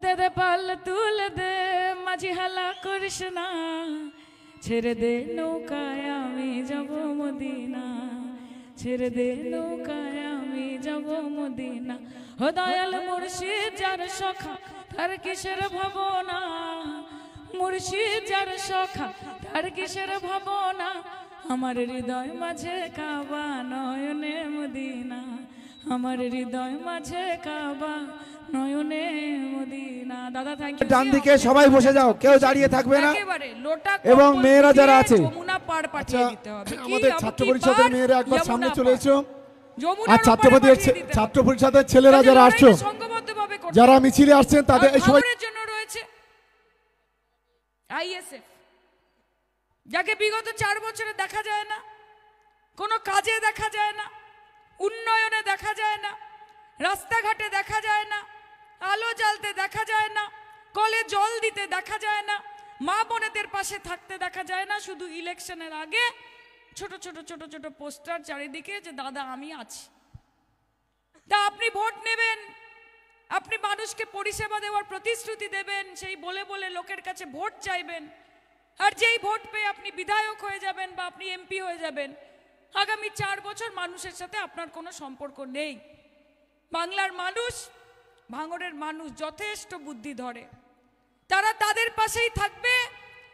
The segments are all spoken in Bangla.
দে দে পাল তুলে দে মাঝি হালা করিস না, ছেড়ে দে নৌকায় আমি যাব মদিনা, ছেড়ে দে নৌকায় আমি যাব মদিনা। ও দয়াল মুর্শিদ যার সখা তার কিসের ভাবনা, মুর্শিদ যার সখা তার কিসের ভাবনা, আমার হৃদয় মাঝে কাবা নয়নে মদিনা, আমার হৃদয় মাঝে কাবা নয়নে মদিনা। দাদা থ্যাংক ইউ। ডান দিকে সবাই বসে যাও, কেউ দাঁড়িয়ে থাকবে না। এবং মেয়েরা যারা আছে, আমাদের ছাত্র পরিষদের মেয়েরা একবার সামনে চলে এসো। আর ছাত্র পরিষদের ছেলেরা যারা আসছো, যারা মিছিলে আসছেন তাদের সবাই জন্য রয়েছে আইএসএফ, যাকে বিগত 4 বছরে দেখা যায় না, কোনো কাজে দেখা যায় না, উন্নয়নে দেখা যায় না, রাস্তাঘাটে দেখা যায় না, আলো জ্বালতে দেখা যায় না, কলে জল দিতে দেখা যায় না, মা বোনেদের পাশে থাকতে দেখা যায় না। শুধু ইলেকশনের আগে ছোট ছোট ছোট ছোট পোস্টার চারিদিকে যে দাদা আমি আছি। তা আপনি ভোট নেবেন, আপনি মানুষকে পরিষেবা দেওয়ার প্রতিশ্রুতি দেবেন, সেই বলে বলে লোকের কাছে ভোট চাইবেন, আর যেই ভোট পেয়ে আপনি বিধায়ক হয়ে যাবেন বা আপনি এমপি হয়ে যাবেন, আগামী 4 বছর মানুষের সাথে আপনার কোনো সম্পর্ক নেই। বাংলার মানুষ, ভাঙড়ের মানুষ যথেষ্ট বুদ্ধি ধরে, তারা তাদের পাশেই থাকবে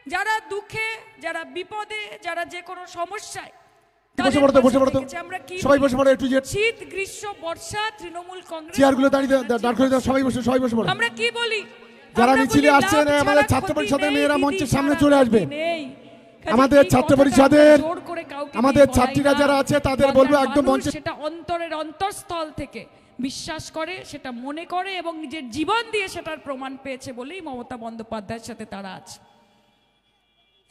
যারা দুঃখে, যারা বিপদে, যারা যে কোনো সমস্যায়। শীত গ্রীষ্ম বর্ষা তৃণমূল কংগ্রেস চেয়ারগুলো আমরা কি বলি, যারা মিছিলে আসছেন আমাদের ছাত্র পরিষদের মেয়েরা মঞ্চের সামনে চলে আসবে। আমাদের ছাত্র পরিষদের আমাদের ছাত্রীরা যারা আছে তাদের বলবো একদম মঞ্চে, সেটা অন্তরের অন্তঃস্থল থেকে বিশ্বাস করে, সেটা মনে করে এবং নিজের জীবন দিয়ে সেটার প্রমাণ পেয়েছে বলেই মমতা বন্দ্যোপাধ্যায়ের সাথে তারা আছে।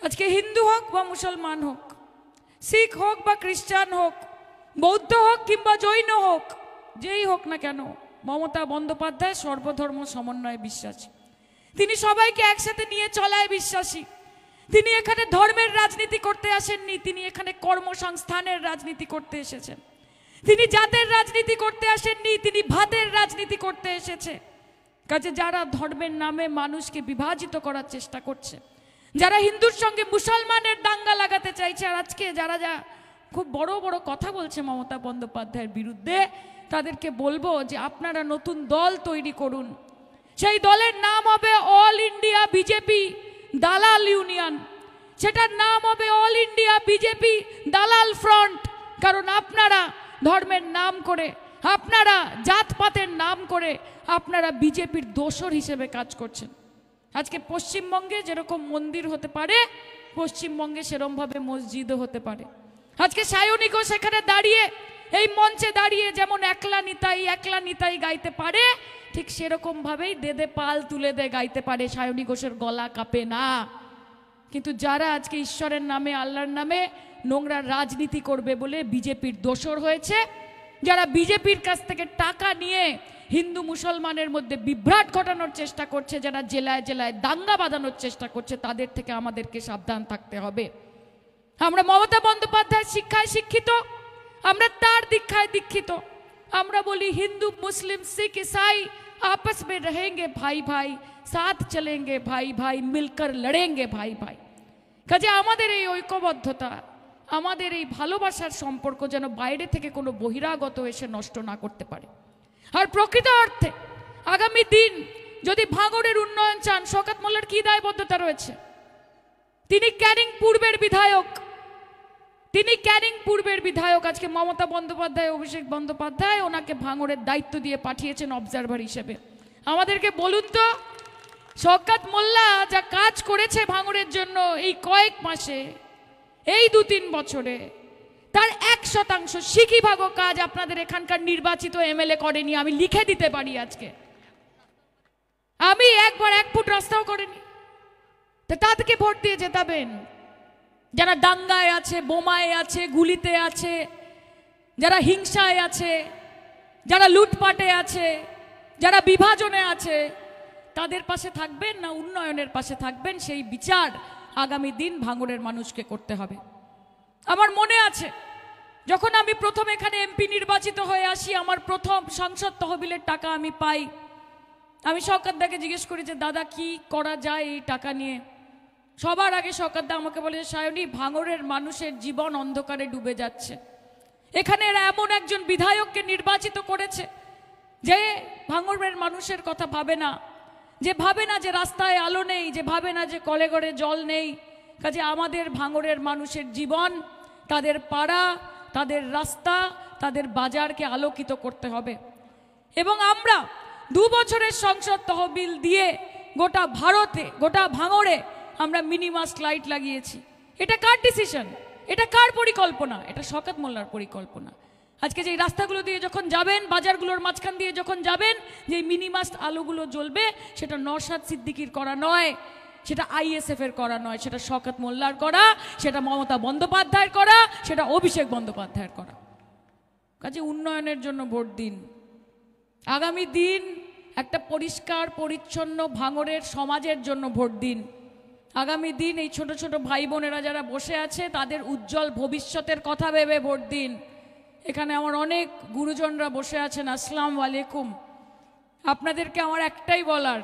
আজকে হিন্দু হোক বা মুসলমান হোক, শিখ হোক বা খ্রিস্টান হোক, বৌদ্ধ হোক কিংবা জৈন হোক, যেই হোক না কেন, মমতা বন্দ্যোপাধ্যায় সর্বধর্ম সমন্বয়ে বিশ্বাসী। তিনি সবাইকে একসাথে নিয়ে চলায় বিশ্বাসী। তিনি এখানে ধর্মের রাজনীতি করতে আসেননি, তিনি এখানে কর্মসংস্থানের রাজনীতি করতে এসেছেন। তিনি জাতের রাজনীতি করতে আসেননি, তিনি ভাতের রাজনীতি করতে এসেছে। কাজে যারা ধর্মের নামে মানুষকে বিভাজিত করার চেষ্টা করছে, যারা হিন্দুর সঙ্গে মুসলমানের দাঙ্গা লাগাতে চাইছে, আর আজকে যারা খুব বড় বড় কথা বলছে মমতা বন্দ্যোপাধ্যায়ের বিরুদ্ধে, তাদেরকে বলবো যে আপনারা নতুন দল তৈরি করুন। সেই দলের নাম হবে অল ইন্ডিয়া বিজেপি দালাল ইউনিয়ন, সেটার নাম হবে অল ইন্ডিয়া বিজেপি দালাল ফ্রন্ট। কারণ আপনারা ধর্মের নাম করে, আপনারা জাতপাতের নাম করে আপনারা বিজেপির দোসর হিসেবে কাজ করছেন। আজকে পশ্চিমবঙ্গে যেরকম মন্দির হতে পারে, পশ্চিমবঙ্গে সেরকমভাবে মসজিদও হতে পারে। আজকে সায়নিকও সেখানে দাঁড়িয়ে, এই মঞ্চে দাঁড়িয়ে যেমন একলা নিতাই গাইতে পারে, ঠিক সেরকম ভাবেই দে দে পাল তুলে দে গাইতে পারে, সায়নী ঘোষের গলা কাঁপে না। কিন্তু যারা আজকে ঈশ্বরের নামে, আল্লাহর নামে নোংরা রাজনীতি করবে বলে বিজেপির দোসর হয়েছে, যারা বিজেপির কাছ থেকে টাকা নিয়ে হিন্দু মুসলমানের মধ্যে বিভ্রাট ঘটানোর চেষ্টা করছে, যারা জেলায় জেলায় দাঙ্গা বাঁধানোর চেষ্টা করছে, তাদের থেকে আমাদেরকে সাবধান থাকতে হবে। আমরা মমতা বন্দ্যোপাধ্যায়ের শিক্ষায় শিক্ষিত, আমরা তার দীক্ষায় দীক্ষিত। আমরা বলি হিন্দু মুসলিম শিখ ईसाई आपस में रहेंगे भाई भाई, साथ चलेंगे भाई भाई, मिलकर लड़ेंगे भाई भाई। কাজে আমাদের এই ঐক্যবদ্ধতা, আমাদের এই ভালোবাসার সম্পর্ক যেন বাইরে থেকে কোনো বহিরাগত এসে নষ্ট না করতে পারে। আর প্রকৃত অর্থে আগামী দিন যদি ভাঙড়ের উন্নয়ন চান, শওকত মোল্লার কি দায়বদ্ধতা রয়েছে? তিনি ক্যানিং পূর্বের বিধায়ক, আজকে মমতা বন্দ্যোপাধ্যায়, অভিষেক বন্দ্যোপাধ্যায় ওনাকে ভাঙড়ের দায়িত্ব দিয়ে পাঠিয়েছেন অবজারভার হিসেবে। আমাদেরকে বলুন তো, শওকত মোল্লা যা কাজ করেছে ভাঙড়ের জন্য এই কয়েক মাসে, এই 2-3 বছরে, তার 1% সিকিভাগও কাজ আপনাদের এখানকার নির্বাচিত এমএলএ করেনি। আমি লিখে দিতে পারি আজকে, আমি একবার 1 ফুট রাস্তাও করেনি। তা তাদেরকে ভোট দিয়ে জেতাবেন? যারা দাঙ্গায় আছে, বোমায় আছে, গুলিতে আছে, যারা হিংসায় আছে, যারা লুটপাটে আছে, যারা বিভাজনে আছে, তাদের পাশে থাকবেন না উন্নয়নের পাশে থাকবেন? সেই বিচার আগামী দিন ভাঙড়ের মানুষকে করতে হবে। আমার মনে আছে যখন আমি প্রথম এখানে এমপি নির্বাচিত হয়ে আসি, আমার প্রথম সংসদ তহবিলের টাকা আমি পাই, আমি শওকতদাকে জিজ্ঞেস করি যে দাদা কি করা যায় এই টাকা নিয়ে। সবার আগে শওকতদা আমাকে বলে যে সায়নী, ভাঙড়ের মানুষের জীবন অন্ধকারে ডুবে যাচ্ছে। এখানে এরা এমন একজন বিধায়ককে নির্বাচিত করেছে যে ভাঙড়ের মানুষের কথা ভাবে না, যে ভাবে না যে রাস্তায় আলো নেই, যে ভাবে না যে কলে ঘরে জল নেই। কাজে আমাদের ভাঙড়ের মানুষের জীবন, তাদের পাড়া, তাদের রাস্তা, তাদের বাজারকে আলোকিত করতে হবে। এবং আমরা 2 বছরের সংসদ তহবিল দিয়ে গোটা ভারতে, গোটা ভাঙড়ে আমরা মিনিমাস্ট লাইট লাগিয়েছি। এটা কার ডিসিশন? এটা কার পরিকল্পনা? এটা শওকত মোল্লার পরিকল্পনা। আজকে যে রাস্তাগুলো দিয়ে যখন যাবেন, বাজারগুলোর মাঝখান দিয়ে যখন যাবেন, যে মিনিমাস্ট আলোগুলো জ্বলবে, সেটা নওশাদ সিদ্দিকীর করা নয়, সেটা ISF এর করা নয়, সেটা শওকত মোল্লার করা, সেটা মমতা বন্দ্যোপাধ্যায়ের করা, সেটা অভিষেক বন্দ্যোপাধ্যায়ের করা। কাজে উন্নয়নের জন্য ভোট দিন। আগামী দিন একটা পরিষ্কার পরিচ্ছন্ন ভাঙড়ের সমাজের জন্য ভোট দিন। আগামী দিন এই ছোট ছোট ভাই বোনেরা যারা বসে আছে তাদের উজ্জ্বল ভবিষ্যতের কথা ভেবে ভোট দিন। এখানে আমার অনেক গুরুজনরা বসে আছেন, আসসালামু আলাইকুম। আপনাদেরকে আমার একটাই বলার,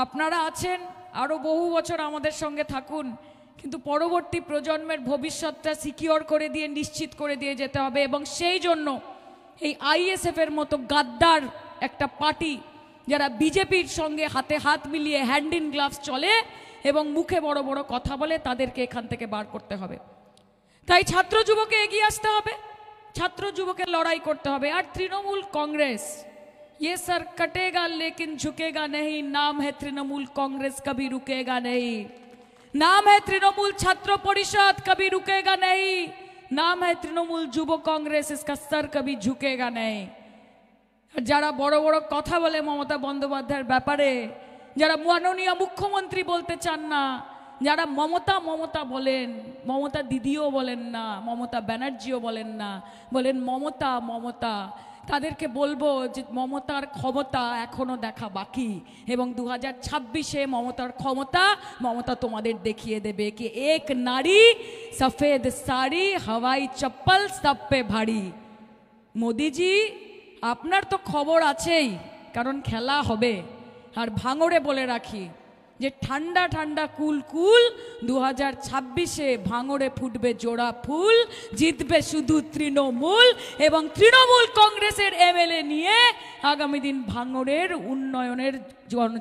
আপনারা আছেন, আরও বহু বছর আমাদের সঙ্গে থাকুন, কিন্তু পরবর্তী প্রজন্মের ভবিষ্যৎটা সিকিওর করে দিয়ে, নিশ্চিত করে দিয়ে যেতে হবে। এবং সেই জন্য এই ISF এর মতো গাদ্দার একটা পার্টি যারা বিজেপির সঙ্গে হাতে হাত মিলিয়ে হ্যান্ড ইন গ্লাভস চলে এবং মুখে বড় বড় কথা বলে, তাদেরকে এখান থেকে বার করতে হবে। তাই ছাত্র যুবকে এগিয়ে আসতে হবে, ছাত্র যুবকের লড়াই করতে হবে। আর তৃণমূল কংগ্রেস, ये सर कटेगा लेकिन झुकेगा नहीं, नाम है तृणमूल कांग्रेस, कभी रुकेगा नहीं। नाम है तृणमूल छात्र परिषद, कभी रुकेगा नहीं। नाम है तृणमूल युव कांग्रेस, इसका सर कभी झुकेगा नहीं। যারা বড় বড় কথা বলে মমতা বন্দ্যোপাধ্যায়ের ব্যাপারে, যারা মাননীয় মুখ্যমন্ত্রী বলতে চান না, যারা মমতা মমতা বলেন, মমতা দিদিও বলেন না, মমতা ব্যানার্জিও বলেন না, বলেন মমতা মমতা, তাদেরকে বলবো যে মমতার ক্ষমতা এখনো দেখা বাকি। এবং 2026-এ মমতার ক্ষমতা মমতা তোমাদের দেখিয়ে দেবে কি এক নারী সফেদ শাড়ি হাওয়াই চপ্পল সব পে ভারী। মোদিজি, আপনার তো খবর আছেই, কারণ খেলা হবে। আর ভাঙড়ে বলে রাখি যে ঠান্ডা ঠান্ডা কুল কুল 2026-এ ভাঙড়ে ফুটবে জোড়া ফুল, জিতবে শুধু তৃণমূল এবং তৃণমূল কংগ্রেসের MLA নিয়ে আগামী দিন ভাঙড়ের উন্নয়নের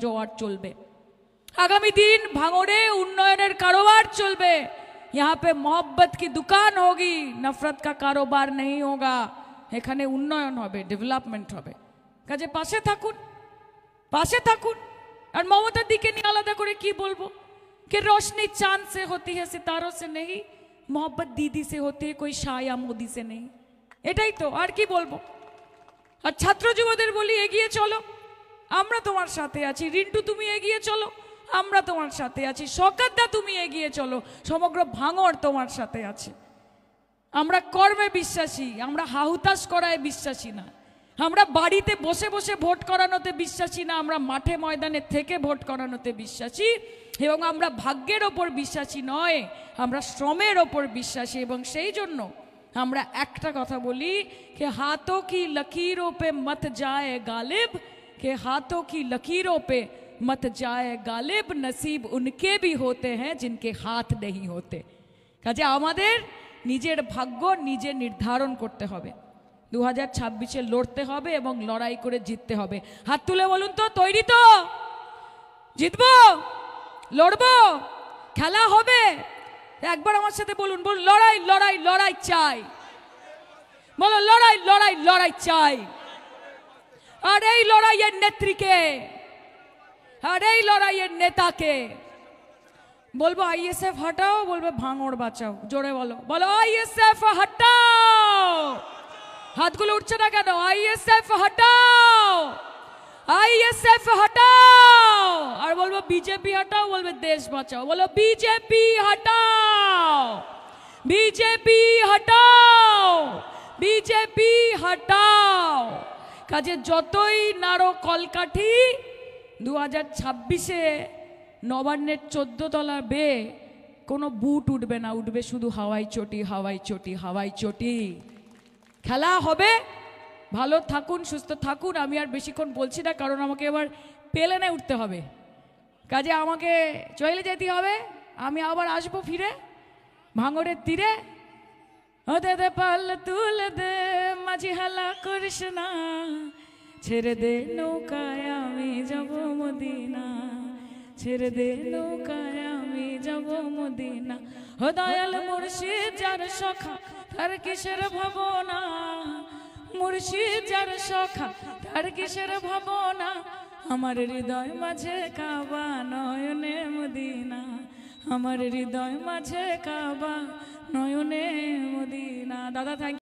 জোয়ার চলবে। আগামী দিন ভাঙড়ে উন্নয়নের কারোবার চলবে। यहाँ पे मोहब्बत की दुकान होगी, नफरत का कारोबार नहीं होगा। এখানে উন্নয়ন হবে, ডেভেলপমেন্ট হবে। কাজে পাশে থাকুন, পাশে থাকুন। আর মমতার দিকে নিয়ে আলাদা করে কি বলবো कि रोशनी चांद से होती है सितारों से नहीं, मोहब्बत दीदी से होती है कोई शाह या मोदी से नहीं। এটাই তো, আর কি বলবো। আর ছাত্র যুবদের বলি এগিয়ে চলো, আমরা তোমার সাথে আছি। রিন্টু তুমি এগিয়ে চলো, আমরা তোমার সাথে আছি। শওকতদা তুমি এগিয়ে চলো, সমগ্র ভাঙড় তোমার সাথে আছে। আমরা কর্মে বিশ্বাসী, আমরা হাহুতাশ করায় বিশ্বাসী না, আমরা বাড়িতে বসে বসে ভোট করানোতে বিশ্বাসী না, আমরা মাঠে ময়দানে থেকে ভোট করানোতে বিশ্বাসী। এবং আমরা ভাগ্যের ওপর বিশ্বাসী নয়, আমরা শ্রমের ওপর বিশ্বাসী। এবং সেই জন্য আমরা একটা কথা বলি कि हाथों की लकीरों पे मत जाए गालिब, कि हाथों की लकीरों पे मत जाए गालिब, नसीब उनके भी होते हैं जिनके हाथ नहीं होते। কাজে আমাদের নিজের ভাগ্য নিজে নির্ধারণ করতে হবে। 2026-এ লড়তে হবে এবং লড়াই করে জিততে হবে। হাত তুলে বলুন তো, তৈরি তো? জিতবো, লড়বো, খেলা হবে। একবার আমার সাথে বলুন, বলুন লড়াই লড়াই লড়াই চাই। বলো লড়াই লড়াই লড়াই চাই। আর এই লড়াইয়ের নেত্রীকে, আর এই লড়াইয়ের নেতাকে বলবো ISF হটাও, বলবে ভাঙড় বাঁচাও। জোরে বলো, বলো ISF হটাও। হাতগুলো উঠছে না কেন? ISF হটাও, ISF হটাও। আর বলবো বিজেপি হটাও, বলবে দেশ বাঁচাও। বলো বিজেপি হটাও, বিজেপি হটাও, বিজেপি হটাও। কাজে যতই নাড়ো কলকাঠি, 2026-এ নবান্নের 14 তলা বেয়ে কোনো বুট উঠবে না, উঠবে শুধু হাওয়াই চটি, হাওয়াই চটি, হাওয়াই চটি। খেলা হবে। ভালো থাকুন, সুস্থ থাকুন। আমি আর বেশিক্ষণ বলছি না, কারণ আমাকে এবার প্লেনে উঠতে হবে, কাজে আমাকে চলে যেতে হবে। আমি আবার আসবো ফিরে ভাঙড়ের তীরে। হতে দে পাল তুলে দে মাঝি হালা করিস না, ছেড়ে দে নৌকায় আমি যাব মদিনা, ছেড়ে দে নৌকায় আমি যাব মদিনা। ও দয়াল মুর্শিদ যার সখা তার কিসের ভাবনা, মুর্শিদ যার সখা তার কিসের ভাবনা, আমার হৃদয় মাঝে কাবা নয়নে মদিনা, আমার হৃদয় মাঝে কাবা নয়নে মদিনা। দাদা থ্যাংক